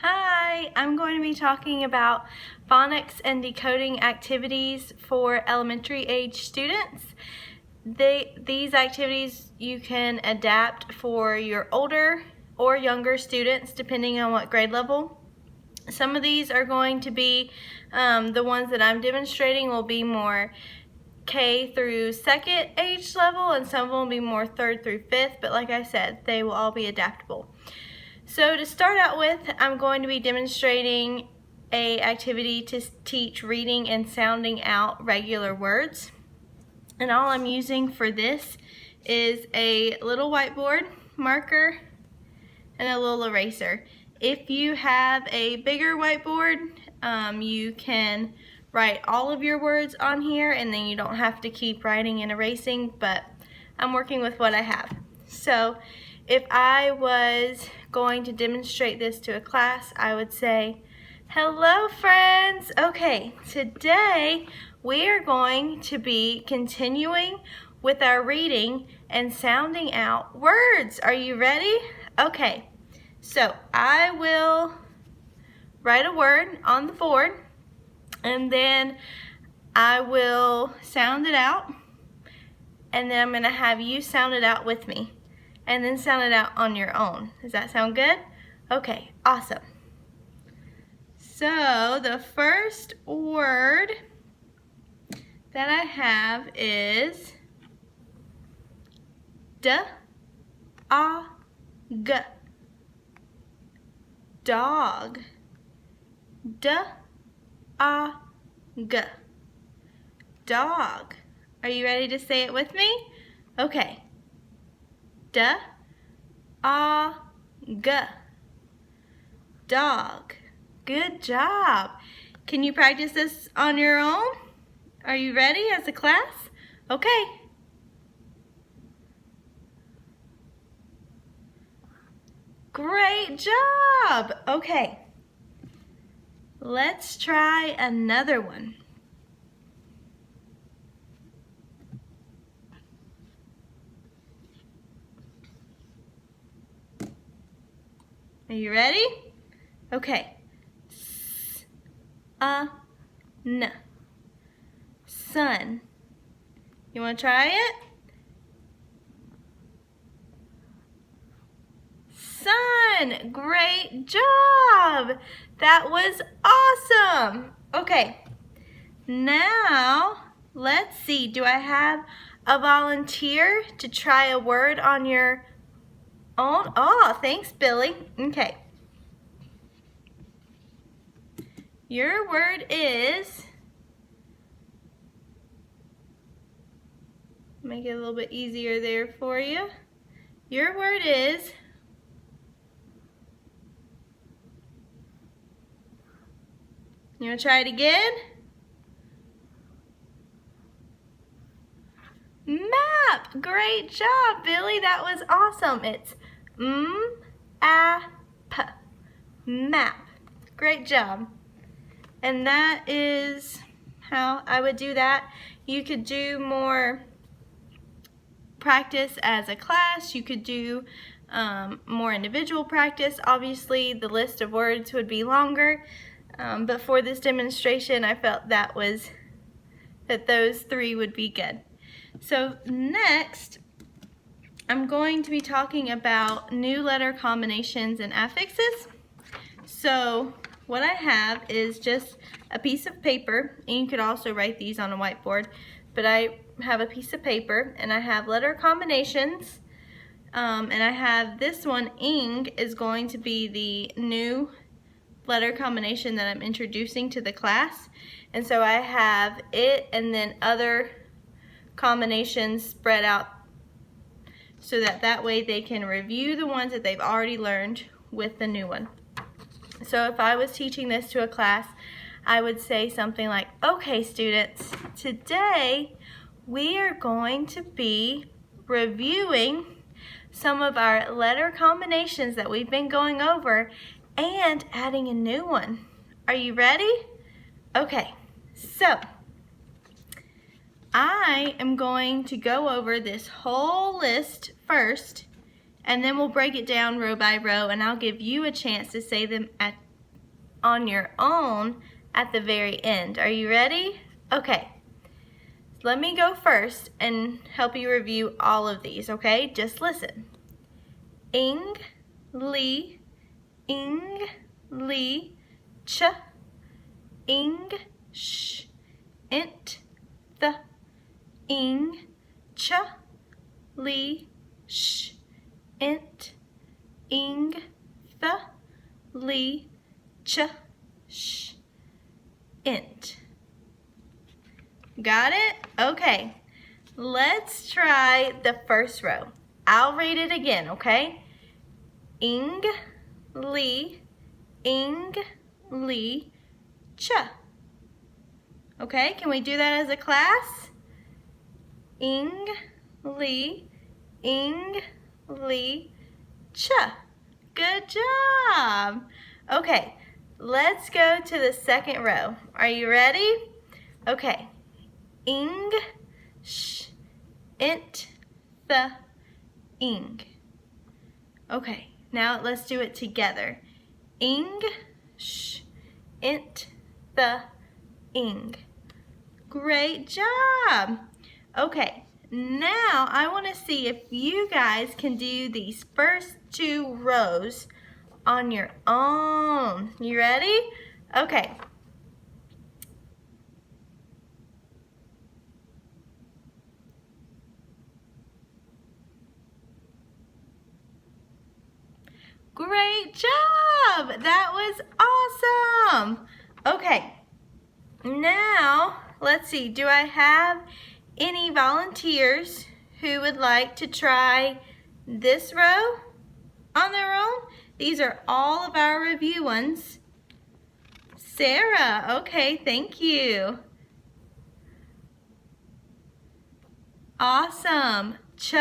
Hi, I'm going to be talking about phonics and decoding activities for elementary age students. These activities you can adapt for your older or younger students depending on what grade level. Some of these are going to be, the ones that I'm demonstrating will be more K through 2nd age level, and some of them will be more 3rd through 5th, but like I said, they will all be adaptable. So to start out with, I'm going to be demonstrating an activity to teach reading and sounding out regular words. And all I'm using for this is a little whiteboard marker and a little eraser. If you have a bigger whiteboard, you can write all of your words on here and then you don't have to keep writing and erasing, but I'm working with what I have. So if I was going to demonstrate this to a class, I would say, hello friends. Okay, today we are going to be continuing with our reading and sounding out words. Are you ready? Okay, so I will write a word on the board and then I will sound it out, and then I'm going to have you sound it out with me and then sound it out on your own. Does that sound good? Okay, awesome. So the first word that I have is D-A-G. Dog. D-A-G. Dog. Are you ready to say it with me? Okay. D-A-G. Dog. Good job. Can you practice this on your own? Are you ready as a class? Okay. Great job. Okay. Let's try another one. Are you ready? Okay. S-A-N. Sun. You want to try it? Sun. Great job. That was awesome. Okay. Now, let's see. Do I have a volunteer to try a word on your own? Oh, thanks, Billy. Okay. Your word is, make it a little bit easier there for you. Your word is you want to try it again? Map. Great job, Billy. That was awesome. It's M-A-P. Map. Great job. And that is how I would do that. You could do more practice as a class. You could do more individual practice. Obviously, the list of words would be longer. But for this demonstration, I felt that those three would be good. So next, I'm going to be talking about new letter combinations and affixes. So what I have is just a piece of paper, and you could also write these on a whiteboard, but I have a piece of paper and I have letter combinations, and I have this one, ing, is going to be the new letter combination that I'm introducing to the class. And so I have it and then other combinations spread out so that way they can review the ones that they've already learned with the new one. So if I was teaching this to a class, I would say something like, okay students, today we are going to be reviewing some of our letter combinations that we've been going over and adding a new one. Are you ready? Okay, so I am going to go over this whole list first, and then we'll break it down row by row, and I'll give you a chance to say them on your own at the very end. Are you ready? Okay. Let me go first and help you review all of these, okay? Just listen. Ing, li, ch, ing, sh, int, the, ing, ch, li, sh, int, ing, the, li, ch, sh, int. Got it? Okay. Let's try the first row. I'll read it again, okay? Ing, li, ch. Okay, can we do that as a class? Ing, li, ch. Good job. Okay, let's go to the second row. Are you ready? Okay. Ing, sh, int, the, ing. Okay, now let's do it together. Ing, sh, int, the, ing. Great job. Okay, now I want to see if you guys can do these first two rows on your own. You ready? Okay. Great job! That was awesome! Okay, now let's see, do I have any volunteers who would like to try this row on their own? These are all of our review ones. Sarah, okay, thank you. Awesome. Ch,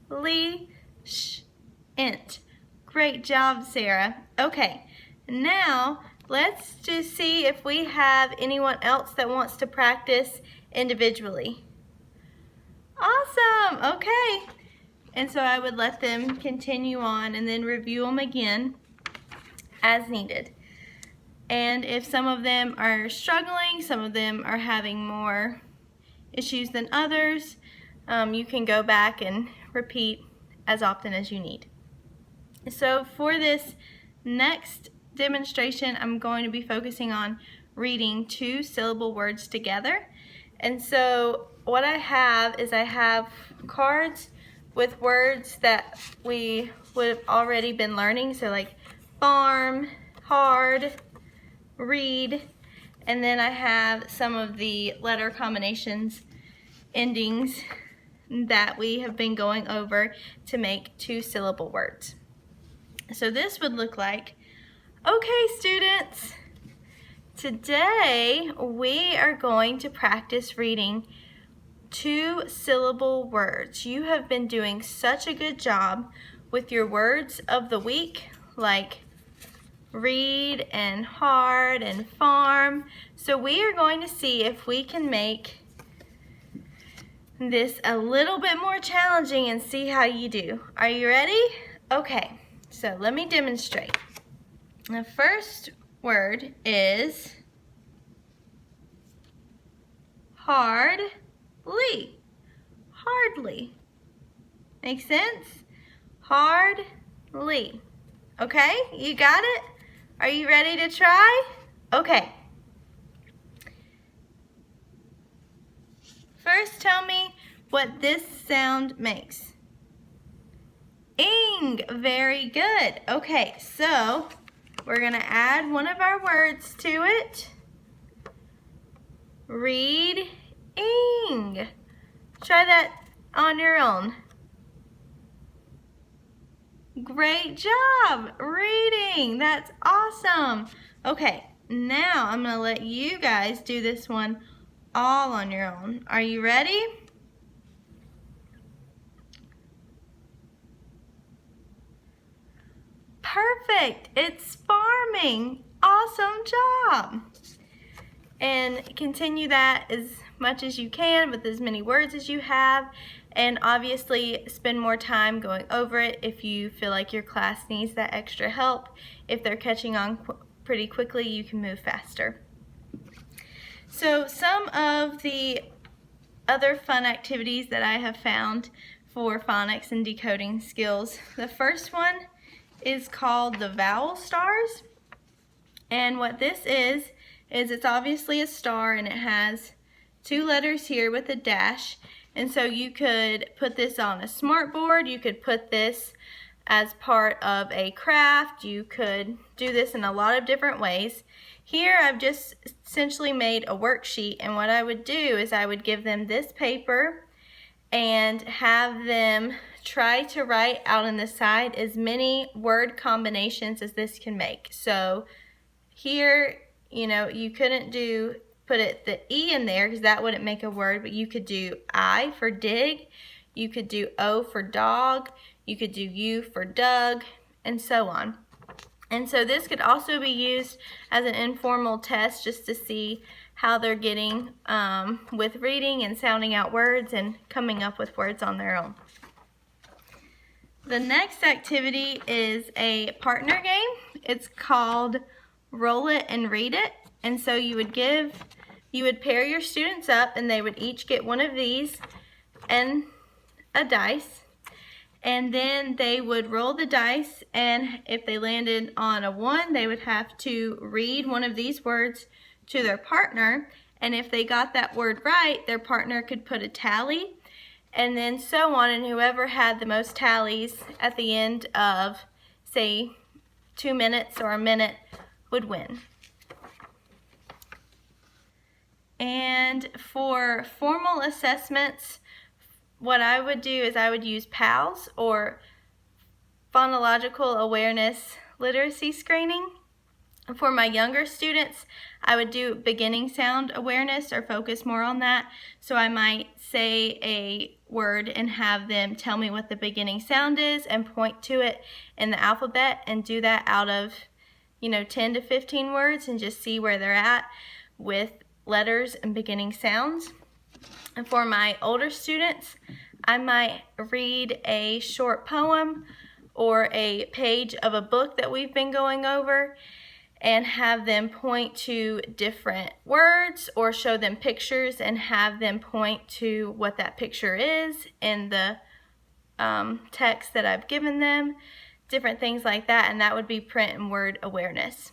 li, sh, int. Great job, Sarah. Okay, now let's just see if we have anyone else that wants to practice individually. Awesome, okay. And so I would let them continue on and then review them again as needed. And if some of them are struggling, some of them are having more issues than others, you can go back and repeat as often as you need. So for this next demonstration, I'm going to be focusing on reading two-syllable words together. And so what I have is I have cards with words that we would have already been learning. So like farm, hard, read, and then I have some of the letter combinations, endings that we have been going over to make two-syllable words. So this would look like, okay students, today we are going to practice reading two-syllable words. You have been doing such a good job with your words of the week, like read and hard and farm. So we are going to see if we can make this a little bit more challenging and see how you do. Are you ready? Okay. So let me demonstrate. The first word is hardly. Hardly. Make sense? Hardly. Okay, you got it? Are you ready to try? Okay. First tell me what this sound makes. Ing, very good. Okay, so we're gonna add one of our words to it. Read, ing. Try that on your own. Great job, reading. That's awesome. Okay, now I'm gonna let you guys do this one all on your own. Are you ready? Perfect, it's farming. Awesome job. And continue that as much as you can with as many words as you have, and obviously spend more time going over it if you feel like your class needs that extra help, if they're catching on pretty quickly, you can move faster. So some of the other fun activities that I have found for phonics and decoding skills. The first one is called the vowel stars. And what this is it's obviously a star and it has 2 letters here with a dash. And so you could put this on a smart board, you could put this as part of a craft, you could do this in a lot of different ways. Here I've just essentially made a worksheet, and what I would do is I would give them this paper and have them try to write out on the side as many word combinations as this can make. So here, you couldn't put the E in there because that wouldn't make a word, but you could do I for dig, you could do O for dog, you could do U for Doug, and so on. And so this could also be used as an informal test just to see how they're getting with reading and sounding out words and coming up with words on their own. The next activity is a partner game. It's called Roll It and Read It. And so you would pair your students up and they would each get one of these and a dice. And then they would roll the dice, and if they landed on a 1, they would have to read one of these words to their partner, and if they got that word right, their partner could put a tally, and then so on, and whoever had the most tallies at the end of, say, 2 minutes or a minute would win. And for formal assessments, what I would do is I would use PALS, or Phonological Awareness Literacy Screening. For my younger students, I would do beginning sound awareness or focus more on that. So I might say a word and have them tell me what the beginning sound is and point to it in the alphabet, and do that out of 10 to 15 words and just see where they're at with letters and beginning sounds. And for my older students, I might read a short poem or a page of a book that we've been going over and have them point to different words, or show them pictures and have them point to what that picture is in the text that I've given them, different things like that, and that would be print and word awareness.